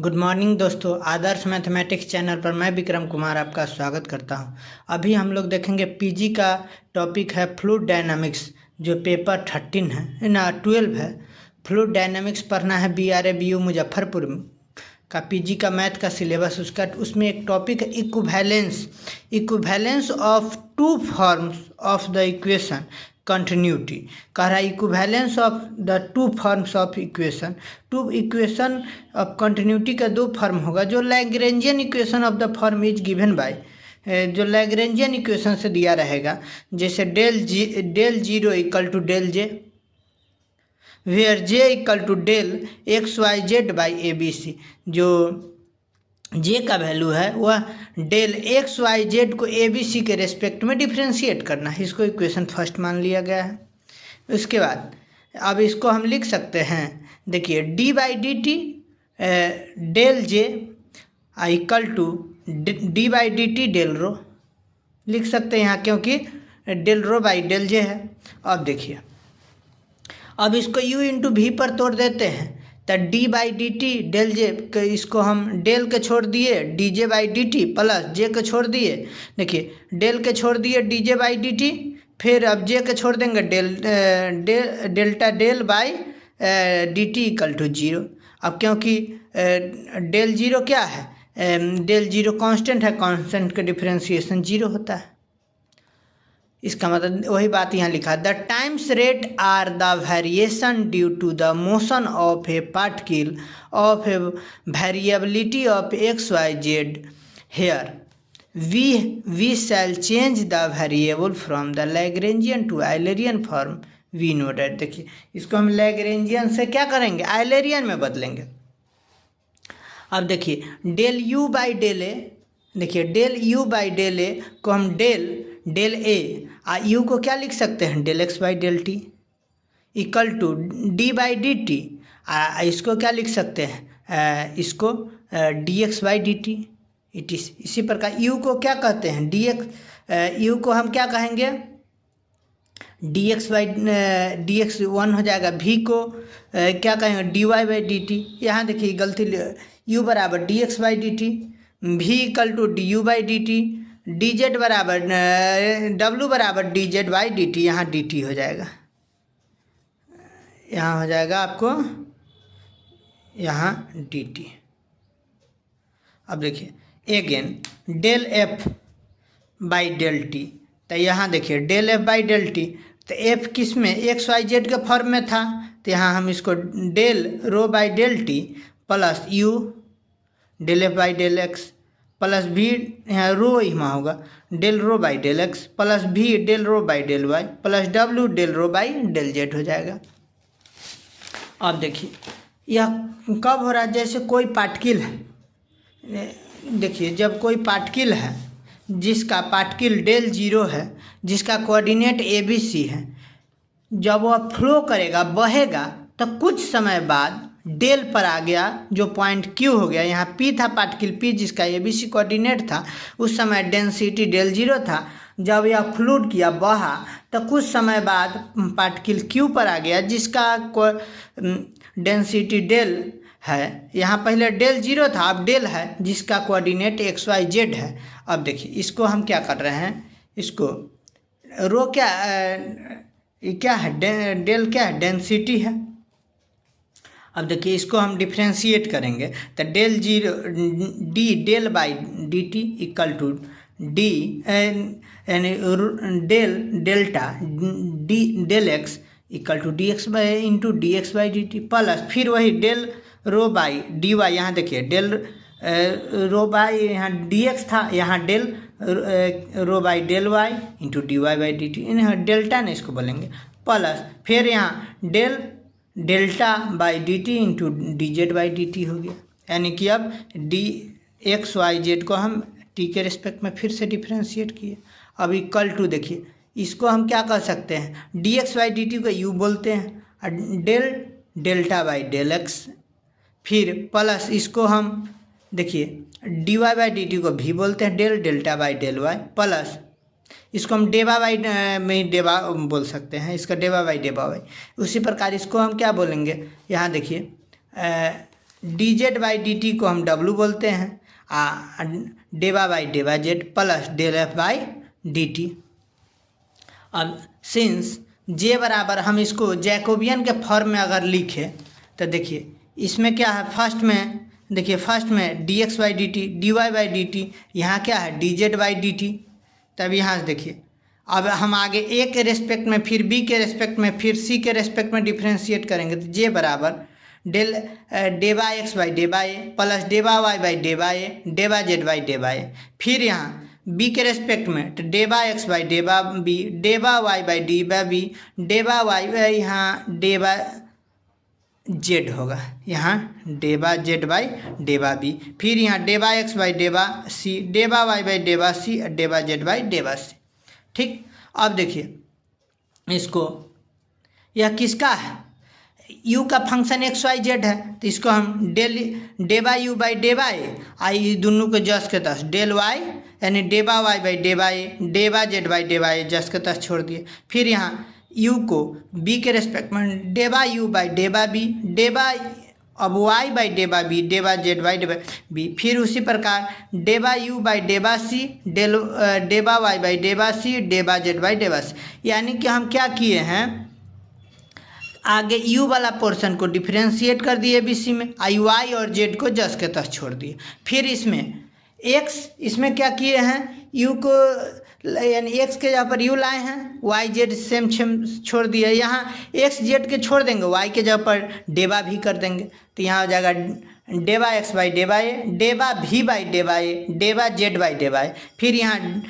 Good morning दोस्तों, आदर्श mathematics channel पर मैं विक्रम कुमार आपका स्वागत करता हूं। अभी हम लोग देखेंगे पीजी का टॉपिक है फ्लूइड डायनामिक्स, जो पेपर 12 है। फ्लूइड डायनामिक्स पढ़ना है BRABU मुजफ्फरपुर का पीजी का मैथ का सिलेबस उसमें एक टॉपिक है equivalence of two forms of the equation continuity. कह रहा है equivalence of the two forms of equation. Two equation of continuity का दो फॉर्म होगा। जो Lagrangian equation of the form is given by, जो लैग्रेंजियन इक्वेशन से दिया रहेगा, जैसे del zero equal to del J, where J equal to del XYZ by ABC। जो जे का वैल्यू है वह डेल XYZ को ABC के रेस्पेक्ट में डिफ्रेंशिएट करना है। इसको इक्वेशन फर्स्ट मान लिया गया है। उसके बाद अब इसको हम लिख सकते हैं, देखिए d/dt del J equal to d/dt del rho लिख सकते हैं यहाँ, क्योंकि del rho by del J है। अब देखिए, अब इसको u इंटू वी पर तोड़ देते हैं तो d/dt डेल जे, इसको हम डेल के छोड़ दिए dj/dt प्लस जे के छोड़ दिए, देखिए डेल के छोड़ दिए dj/dt, फिर अब जे के छोड़ देंगे delta del by dt equal to zero. अब क्योंकि डेल जीरो क्या है, डेल जीरो कांस्टेंट है, कांस्टेंट का डिफरेंशिएशन जीरो होता है। इसका मतलब वही बात यहाँ लिखा, the times rate are the variation due to the motion of a particle of a variability of XYZ। Here we shall change the variable from the Lagrangian to Eulerian form we know that. देखिए इसको हम Lagrangian से क्या करेंगे, आइलेरियन में बदलेंगे। अब देखिए del you by del A, देखिए del you by del A को हम डेल ए यू को क्या लिख सकते हैं, del x by del T equal to d/dt। इसको क्या लिख सकते हैं, इसको dx बाई डी टी। इसी प्रकार u को क्या कहते हैं, u को हम क्या कहेंगे, dx बाई dx 1 हो जाएगा। v को क्या कहेंगे, dy बाई डी टी। यहाँ देखिए गलती, u बराबर dx by D T, v equal to du by D T, dz बराबर w बराबर dz बाई dt। यहाँ dt हो जाएगा, यहाँ हो जाएगा आपको यहाँ dt। अब देखिए again del f by del T, तो यहाँ देखिए del f by del T, तो f किस में, XYZ के फॉर्म में था, तो यहाँ हम इसको del rho by del T plus u del f by del x plus v, यहाँ रो यहाँ होगा del rho by del x plus v del rho by del y plus w del rho by del z हो जाएगा। अब देखिए यह कब हो रहा है, जैसे कोई पार्टिकल है, देखिए जब कोई पार्टिकल है जिसका पार्टिकल डेल जीरो है, जिसका कोऑर्डिनेट ABC है, जब वह फ्लो करेगा, बहेगा, तो कुछ समय बाद डेल पर आ गया, जो पॉइंट Q हो गया। यहाँ P था, पार्टिकल P जिसका ABC कोऑर्डिनेट था, उस समय डेंसिटी डेल जीरो था। जब यह फ्लूड किया, बहा, तो कुछ समय बाद पार्टिकल Q पर आ गया, जिसका डेंसिटी डेल है। यहाँ पहले डेल जीरो था, अब डेल है, जिसका कोऑर्डिनेट XYZ है। अब देखिए इसको हम क्या कर रहे हैं, इसको रो क्या है, डेल क्या है, डेंसिटी है। अब देखिए इसको हम डिफ्रेंशिएट करेंगे, तो del zero del by D T equal to delta del X equal to dx by into dx by D T plus फिर वही डेल रो बाई dy। यहाँ देखिए डेल रो बाई यहाँ dx था, यहाँ del rho by del y into dy by D T, इन्हें delta ने इसको बोलेंगे, प्लस फिर यहाँ delta by D T into dz by D T हो गया। यानी कि अब XYZ को हम t के रिस्पेक्ट में फिर से डिफ्रेंशिएट किए। अब इक्वल टू, देखिए इसको हम क्या कर सकते हैं, dx बाई डी टी को u बोलते हैं, और डेल्टा बाई डेल x, फिर प्लस इसको हम देखिए dy बाई डी टी को v बोलते हैं, delta by del y, plus इसको हम डेवा बाई में डेवा बोल सकते हैं, इसका डेवा बाई डेवा बाई। उसी प्रकार इसको हम क्या बोलेंगे, यहाँ देखिए D Z by D T को हम डब्लू बोलते हैं, डेवा बाई डेवा Z plus del F by D T. अब सिंस जे बराबर हम इसको जैकोबियन के फॉर्म में अगर लिखें तो देखिए इसमें क्या है, फर्स्ट में D X by D T, D Y by D T, यहाँ क्या है D Z by D T. तब यहाँ से देखिए अब हम आगे ए के रेस्पेक्ट में, फिर बी के रेस्पेक्ट में, फिर सी के रेस्पेक्ट में डिफ्रेंशिएट करेंगे तो जे बराबर डेवा एक्स बाई डेवा ए प्लस डेवा वाई बाई डेवा ए डेवा जेड बाई डेवा ए। फिर यहाँ बी के रेस्पेक्ट में तो डेवा एक्स बाई डेवा बी डेवा वाई बाई डेवा बी डेवा वाई बाई यहाँ डेवा जेड होगा, यहाँ डेवा जेड बाई डेवा बी। फिर यहाँ डेवा एक्स बाई डेवा सी डेवा वाई बाई डेवा सी डेवा जेड बाई डेवा सी। ठीक, अब देखिए इसको, यह किसका है, u का फंक्शन एक्स वाई जेड है तो इसको हम डेवा यू बाई डेवा ए आई दोनों को जस के तस डेल वाई यानी डेवा वाई बाई डेवा ए डेवा जेड बाई डेवा ए जस के तस छोड़ दिए। फिर यहाँ u को b के रेस्पेक्ट में डेवा यू बाई डेवा बी डेवा अब y बाई डेवा बी डेवा जेड बाई डेवा बी। फिर उसी प्रकार डेवा यू बाई डेवा सी डेवा वाई बाई डेवा सी डेवा जेड बाई डेवा सी। यानी कि हम क्या किए हैं, आगे u वाला पोर्शन को डिफरेंशिएट कर दिए बीसी में, आई वाई और जेड को जस के तस छोड़ दिए। फिर इसमें क्या किए हैं, u को यानी x के जगह पर u लाए हैं, y जेड सेम छोड़ दिए। यहाँ x जेड के छोड़ देंगे, y के जगह पर डेवा भी कर देंगे तो यहाँ हो जाएगा डेवा एक्स बाई डेवा ए डेवा भी बाई डेवा ए डेवा जेड बाई डेवा ए। फिर यहाँ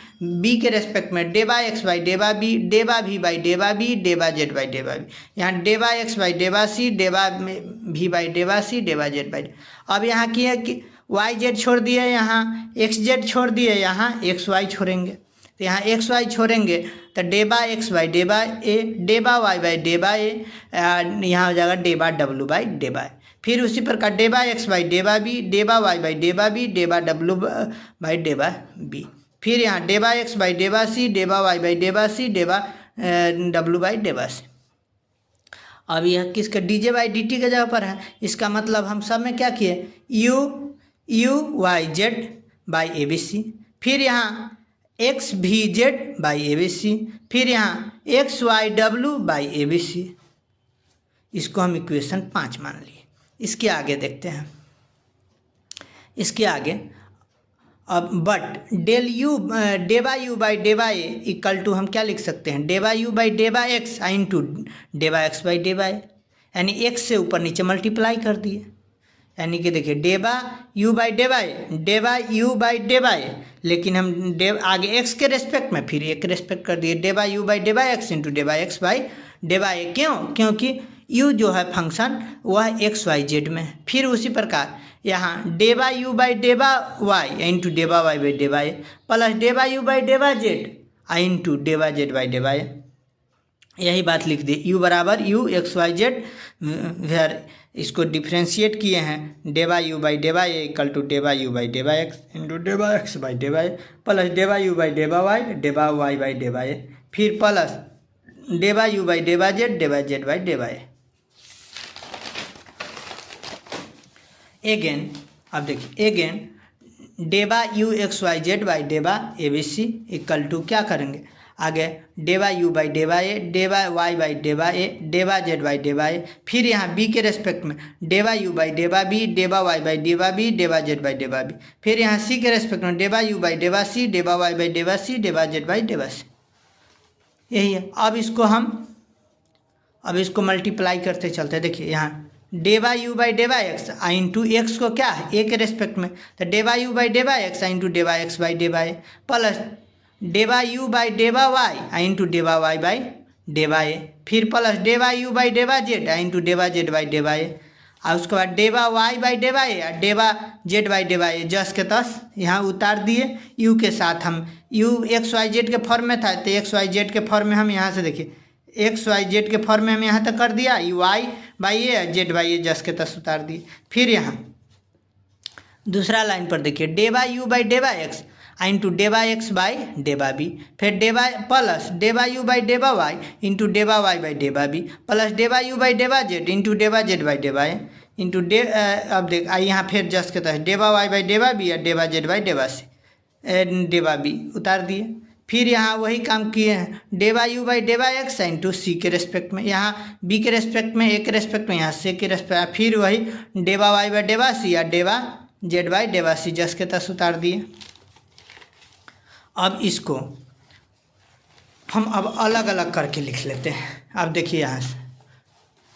b के रेस्पेक्ट में डेवा एक्स बाई डेवा बी डेवा भी बाई डेवा बी डेवा जेड बाई डेवा बी। यहाँ डेवा एक्स बाई डेवा सी डेवा भी बाई डेवा सी डेवा जेड बाई। अब यहाँ की है कि वाई जेड छोड़ दिए, यहाँ एक्स जेड छोड़ दिए, यहाँ एक्स वाई छोड़ेंगे तो यहाँ एक्स वाई छोड़ेंगे तो डेबा एक्स बाई डेबा ए डेबा वाई बाई डेबा ए, यहाँ हो जाएगा डेबा डब्लू बाई डेबा ए। फिर उसी प्रकार डेबा एक्स बाई डेबा बी डेबा वाई बाई डेबा बी डेबा डब्लू बाई डेबा बी। फिर यहाँ डेबा एक्स बाई डेबा सी डेबा वाई बाई डेबा सी डेबा डब्लू बाई डेबा सी। अब यह किसका d J by D t के जगह पर है, इसका मतलब हम सब में क्या किए, U Y Z by A B C. फिर यहाँ एक्स भी Z by A B C. फिर यहाँ X Y W by A B C. इसको हम इक्वेशन 5 मान लिए। इसके आगे देखते हैं, इसके आगे अब बट डेवा यू बाई डेवा ए इक्वल टू हम क्या लिख सकते हैं, डेवा यू बाई डेवा एक्स आई इंटू डेवा एक्स बाई डेवा ए, यानी एक्स से ऊपर नीचे मल्टीप्लाई कर दिए। यानी कि देखिए डेवा यू बाई डेवा ए डेवा यू बाई डेवा ए, लेकिन हम आगे एक्स के रेस्पेक्ट में फिर एक रेस्पेक्ट कर दिए डेवा यू बाई डेवा एक्स इंटू डेवा एक्स बाई डेवा ए। क्यों, क्योंकि u जो है फंक्शन वह एक्स वाई जेड में। फिर उसी प्रकार यहाँ डेवा यू बाई डेवा वाई इंटू डेवा वाई बाई डेवा ए प्लस डेवा यू बाई डेवा जेड आई इंटू डेवा जेड बाई डेवा ए। यही बात लिख दी, u बराबर u x y z where इसको डिफ्रेंशिएट किए हैं डेवा यू बाई डेवा ए इक्वल टू डेवा यू बाई डेवा एक्स इंटू डेवा एक्स बाई डेवा ए प्लस डेवा यू बाई डेवा वाई डेवा वाई बाई डेवा ए। फिर प्लस डेवा यू बाई डेवा जेड बाई डेवा ए। एगेन अब देखिए एगेन डेवा u x y Z by डेवा a B c equal to क्या करेंगे, आगे डेवा यू बाई डेवा ए डेवा वाई बाई डेवा ए डेवा जेड बाई डेवा ए। फिर यहाँ बी के रेस्पेक्ट में डेवा यू बाई डेवा बी डेवा वाई बाई डेवा बी डेवा जेड बाई डेवा बी। फिर यहाँ सी के रेस्पेक्ट में डेवा यू बाई डेवा सी डेवा वाई बाई डेवा सी डेवा जेड बाई डेवा सी। यही है। अब इसको मल्टीप्लाई करते चलते हैं। देखिए यहाँ डेवा यू बाई डेवा एक्स आई इंटू एक्स को क्या है ए के रेस्पेक्ट में तो डेवा यू बाई डेवा एक्स आई इंटू डेवा एक्स बाई डेवा ए प्लस डेवा यू बाई डेवा वाई आई इंटू डेवा वाई बाई डेवा ए। फिर प्लस डेवा यू बाई डेवा जेड आई इंटू डेवा जेड बाई डेवा ए। और उसके बाद डेवा वाई बाई डेवा ए और डेवा जेड बाई डेवा ए जस के तस यहाँ उतार दिए। यू के साथ हम यू एक्स वाई जेड के फॉर्म में था तो एक्स वाई जेड के फॉर्म में हम यहाँ से देखिए एक्स वाई जेड के फॉर्म में हम यहाँ तक कर दिया, u y by a z by a जस के तस उतार दिए। फिर यहाँ दूसरा लाइन पर देखिए डेवा यू बाई डेवा एक्स आई इंटू डेवा एक्स बाई डेवा बी। फिर डेवा प्लस डेवा यू बाई डेवा वाई इंटू डेवा वाई बाई डेवा बी प्लस डेवा यू बाई डेवा जेड इंटू डेवा जेड बाई डेवा ए। इंटू अब देख यहाँ फिर जस्ट के तहत डेबा वाई बाई डेबा बी या डेबा जेड बाई डेबा सी डेबा बी उतार दिए। फिर यहाँ वही काम किए हैं, डेबा यू बाई डेबा एक्स इंटू सी के रेस्पेक्ट में, यहाँ बी के रेस्पेक्ट में, ए के रेस्पेक्ट में, यहाँ सी के रेस्पेक्ट, फिर वही डेबा वाई बाई डेबा सी या डेबा जेड बाई डेबा सी जस्ट के तहत उतार दिए। अब इसको हम अब अलग अलग करके लिख लेते हैं। अब देखिए यहाँ से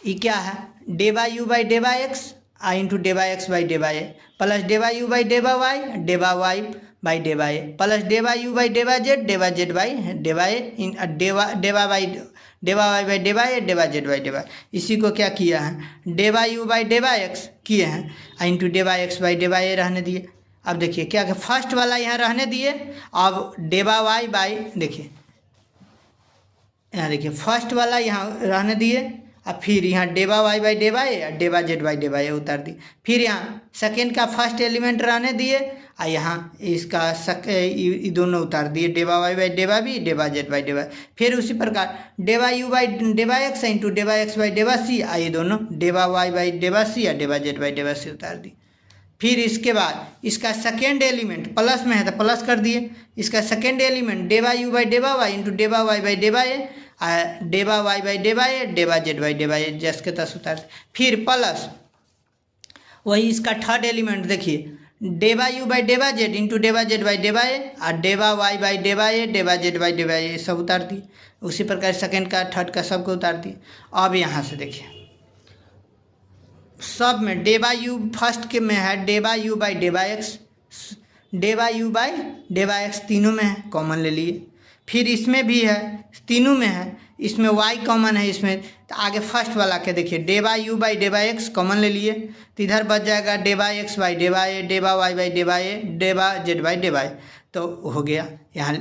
ये क्या है, डेबा you by डेबा x i into डेबा एक्स बाई डेबा ए प्लस डेबा यू बाई डेबा वाई बाई डेबा ए प्लस डेबा यू बाई डेबा जेड बाई डेबा ए इन डेबा वाई बाई डेबा ए डेबा जेड बाई डेबा। इसी को क्या किया है, डेबा यू बाई डेबा एक्स किए हैं इंटू डेबा एक्स बाई डेबा ए रहने दिए। अब देखिए क्या फर्स्ट वाला यहाँ रहने दिए, अब डेबा वाई बाई देखिए यहाँ देखिए फर्स्ट वाला यहाँ रहने दिए, अब फिर यहाँ डेबा वाई बाई डेबा ए और डेबा जेड बाई डेबा ए उतार दी। फिर यहाँ सेकेंड का फर्स्ट एलिमेंट रहने दिए और यहाँ इसका ये दोनों उतार दिए, डेबा वाई बाई डेबा बी डेबा जेड बाई डेबा। फिर उसी प्रकार डेबा यू बाई डेबा एक्स इंटू डेबा एक्स बाई डेबा सी और ये दोनों डेबा वाई बाई डेबा सी या डेबा जेड बाई डेबा सी उतार दी। फिर इसके बाद इसका सेकेंड एलिमेंट प्लस में है तो प्लस कर दिए, इसका सेकेंड एलिमेंट डेबा यू बाई डेबा वाई इंटू डेबा वाई बाई डेबा ए डेबा वाई बाई डेबा ए डेबा जेड बाई डेबा ए जस के तस उतार। फिर प्लस वही इसका थर्ड एलिमेंट देखिए डेबा यू बाई डेबा जेड इंटू डेबा जेड बाई डेबा ए और डेबा वाई बाई डेबा ए डेबा जेड बाई डेबा ए सब उतार दिए। उसी प्रकार सेकेंड का थर्ड का सबको उतार दिए। अब यहाँ से देखिए सब में डेबा यू फर्स्ट के में है डेबा यू बाई डेबा एक्स, डेबा यू बाई डेबा एक्स तीनों में है, कॉमन ले लिए। फिर इसमें भी है, तीनों में है, इसमें वाई कॉमन है इसमें, तो आगे फर्स्ट वाला के देखिए डेबा यू बाई डेबा एक्स कॉमन ले लिए तो इधर बच जाएगा डेबा एक्स बाई डेबा ए डेबा वाई बाई डेबा ए डेबा जेड बाई डेबा ए, तो हो गया यहाँ।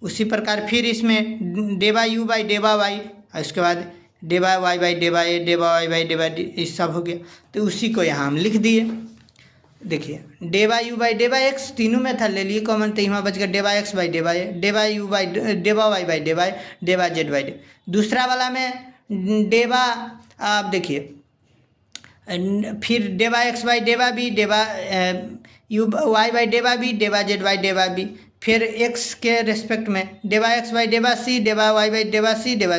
उसी प्रकार फिर इसमें डेबा यू बाई डेबा वाई और उसके बाद डेबा वाई बाई डेबा ए डेबा वाई बाई डेबा ये सब हो गया। तो उसी को यहाँ हम लिख दिए। देखिए डेबा यू बाई डेबा एक्स तीनों में था, ले लिए कॉमन, तो यहाँ बच गया डेबा एक्स बाई डेबा ए डेबा यू बाई डेबा वाई बाई डेबा ए डेबा जेड बाई डे। दूसरा वाला में डेबा आप देखिए फिर डेबा एक्स बाई डेबा बी डेबा यू वाई बाई डेबा बी डेबा जेड बाई डेबा बी। फिर एक्स के रेस्पेक्ट में डेबा एक्स बाई डेबा सी डेबा वाई बाई डेबा सी डेबा,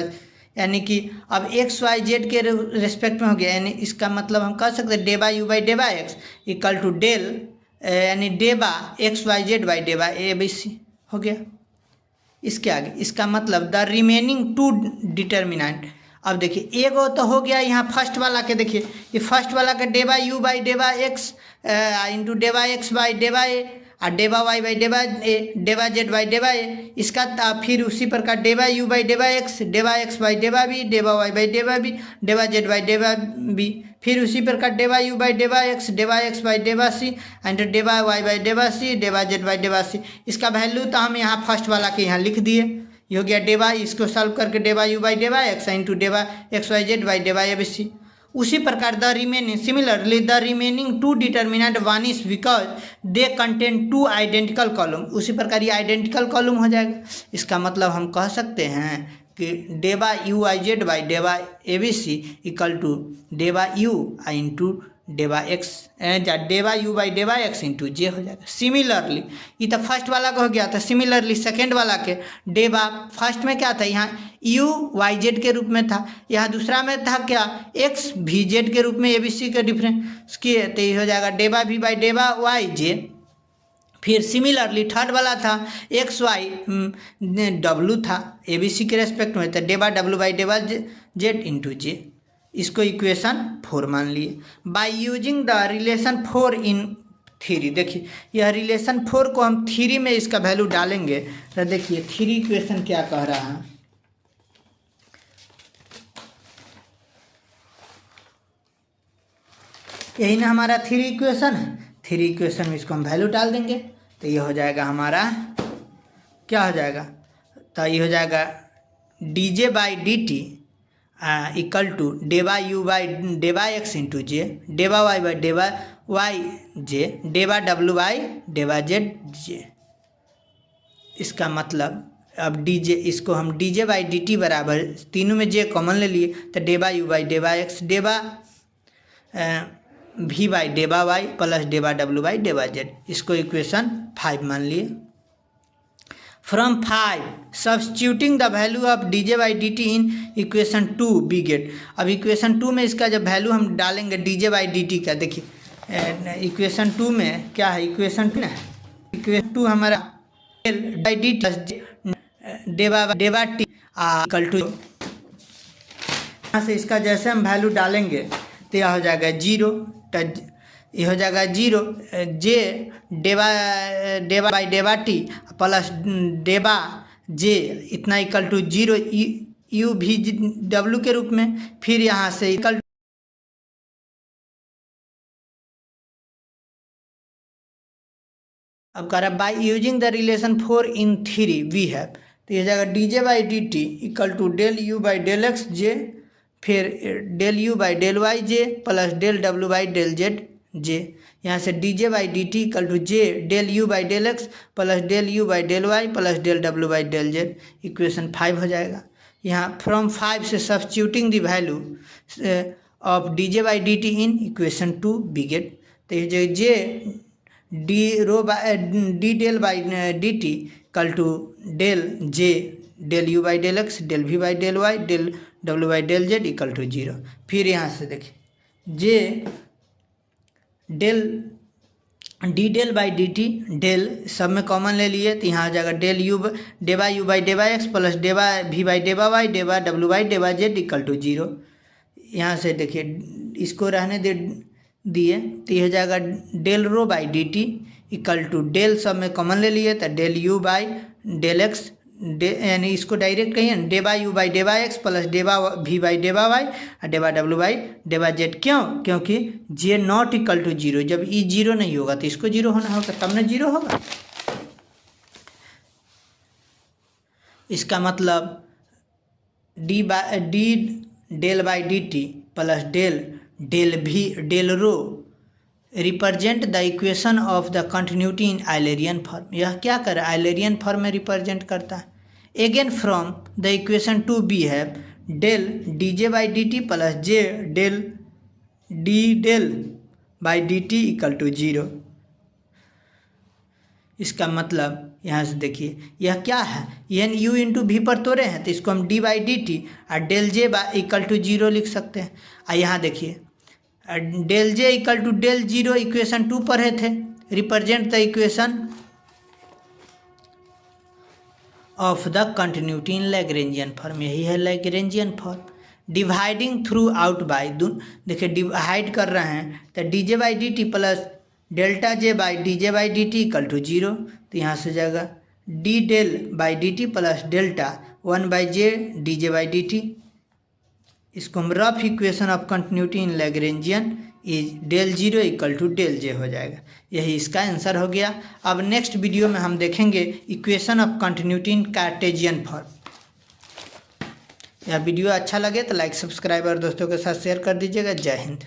यानी कि अब एक्स वाई जेड के रेस्पेक्ट में हो गया। यानी इसका मतलब हम कह सकते हैं डेबा you by डेबा x equal to del यानी डेबा एक्स वाई जेड बाई डेबा ए बी सी हो गया। इसके आगे इसका मतलब द रिमेनिंग टू डिटर्मिनेंट। अब देखिए एगो तो हो गया यहाँ फर्स्ट वाला के, देखिए ये फर्स्ट वाला का डेबा यू बाई डेबा एक्स इंटू डेबा एक्स बाई डेबा ए और डेबा वाई बाई डेबा ए डेबा जेड बाई डेबा ए। इसका फिर उसी प्रकार डेबा यू बाई डेबा एक्स बाई डेबा बी डेबा वाई बाई डेबा बी डेबा जेड बाई डेबा बी। फिर उसी प्रकार डेबा यू बाई डेबा एक्स बाई डेबा सी एंड डेबा वाई बाई डेबा सी डेबा जेड बाई डेबा सी। इसका वैल्यू तो हम यहाँ फर्स्ट वाला के यहाँ लिख दिए, ये हो गया डेबा, इसको सॉल्व करके डेबा यू बाई डेबा एक्स इंटू डेबा एक्स वाई जेड बाई डेबा ए बी सी। उसी प्रकार the remaining similarly the remaining two determinant vanish because they contain two identical column. उसी प्रकार ये आइडेंटिकल कॉलम हो जाएगा। इसका मतलब हम कह सकते हैं कि डेबा यू आई जेड बाई डेबा a B c equal to डेबा यू आई इंटू डेबा एक्स डेबा you by डेबा x into j हो जाएगा। सिमिलरली ये तो फर्स्ट वाला का हो गया था। सिमिलरली सेकेंड वाला के डेबा फर्स्ट में क्या था, यहाँ यू वाई जेड के रूप में था, यहाँ दूसरा में था क्या एक्स भी जेड के रूप में ए बी सी के डिफरेंस किए, तो ये हो जाएगा डेबा भी बाई डेबा वाई जे। फिर सिमिलरली थर्ड वाला था एक्स वाई डब्लू था ए बी सी के रेस्पेक्ट में, तो डेबा डब्लू बाई डेबा जेड इंटू जे। इसको इक्वेशन 4 मान लिए। By using the relation 4 in three, देखिए यह रिलेशन 4 को हम थ्री में इसका वैल्यू डालेंगे तो देखिए थ्री इक्वेशन क्या कह रहा है। यही ना हमारा थ्री इक्वेशन है। थ्री इक्वेशन में इसको हम वैल्यू डाल देंगे तो ये हो जाएगा हमारा क्या हो जाएगा, तो ये हो जाएगा d J by D T equal to डेबा you by डेबा x into j डेबा वाई बाई डेबा वाई जे डेबा डब्लू बाई डेबा जेड जे। इसका मतलब अब डी जे इसको हम d J by D t बराबर तीनों में जे कॉमन ले लिए तो डेबा यू बाई डेबा एक्स डेबा वी बाई डेबा वाई प्लस डेबा डब्ल्यू बाई डेबा जेड, इसको इक्वेशन 5 मान लिए। From 5 substituting the value of D J by D T in equation 2 we get. अब इक्वेशन 2 में इसका जब वैल्यू हम डालेंगे D J by D T का, देखिए इक्वेशन 2 में क्या है, इक्वेशन 2 ना, इक्वेशन 2 हमारा बाई डी प्लस डेबा डेबा टी इक्वल टू, यहाँ से इसका जैसे हम वैल्यू डालेंगे तो यह हो जाएगा 0, ये हो जाएगा 0 जे डेबा डेबा बाई डेबा टी प्लस डेबा जे इतना इक्वल टू 0 यू भी डब्ल्यू के रूप में, फिर यहाँ से इक्वल अब कर by using the relation 4 in 3 we have, तो ये जाएगा d J by D T equal to del you by del x j, फिर del you by del y j plus del W by del z j. यहाँ से D J by D T equal to J del you by del X plus del you by del Y plus del W by del Z, equation 5 हो जाएगा। यहाँ from 5 से substituting the value of D J by D T in equation 2 we get, तो ये जो J D rho by D del by D T equal to del J del you by del X del we by del Y del W by del Z equal to 0। फिर यहाँ से देखिए J del D del by D T del सब में common ले लिए, तो यहाँ आ जाएगा del you by डेबा X plus del we by डेबा Y del W by डेबा Z equal to 0। यहाँ से देखिए इसको रहने दिए तो यह हो जाएगा del rho by D T equal to del सब में कॉमन ले लिए, तो del you by del X यानी इसको डायरेक्ट कहिए ना, del you by डेबा X plus del we by डेबा Y और डेबा डब्ल्यू बाई डेबा जेड। क्यों? क्योंकि जे नॉट इक्वल टू 0, जब ई 0 नहीं होगा तो इसको 0 होना होगा, तब ना 0 होगा। इसका मतलब D del by D T plus del rho represent the equation of the continuity in Eulerian form. यह क्या कर रहा है, आइलेरियन फॉर्म में रिप्रेजेंट करता है। Again from the equation 2 we have del D J by D T plus J del by D T equal to 0। इसका मतलब यहाँ से देखिए यह क्या है, एन यू इंटू वी पर तोड़े हैं तो इसको हम डी बाई डी टी और del J by equal to 0 लिख सकते हैं। और यहाँ देखिए del J equal to del 0 equation 2 पढ़े थे, represent the equation of the continuity in Lagrangian form, यही है Lagrangian form. Dividing throughout by, देखिए डिवाइड कर रहे हैं तो D J by D T plus delta J by D J by D T equal to 0, तो यहाँ से जाएगा D del by D T plus delta 1 by J D J by D T. इसको हम rough equation of continuity in Lagrangian is del 0 equal to del J हो जाएगा। यही इसका आंसर हो गया। अब नेक्स्ट वीडियो में हम देखेंगे equation of continuity in Cartesian form. यह वीडियो अच्छा लगे तो लाइक सब्सक्राइब और दोस्तों के साथ शेयर कर दीजिएगा। जय हिंद।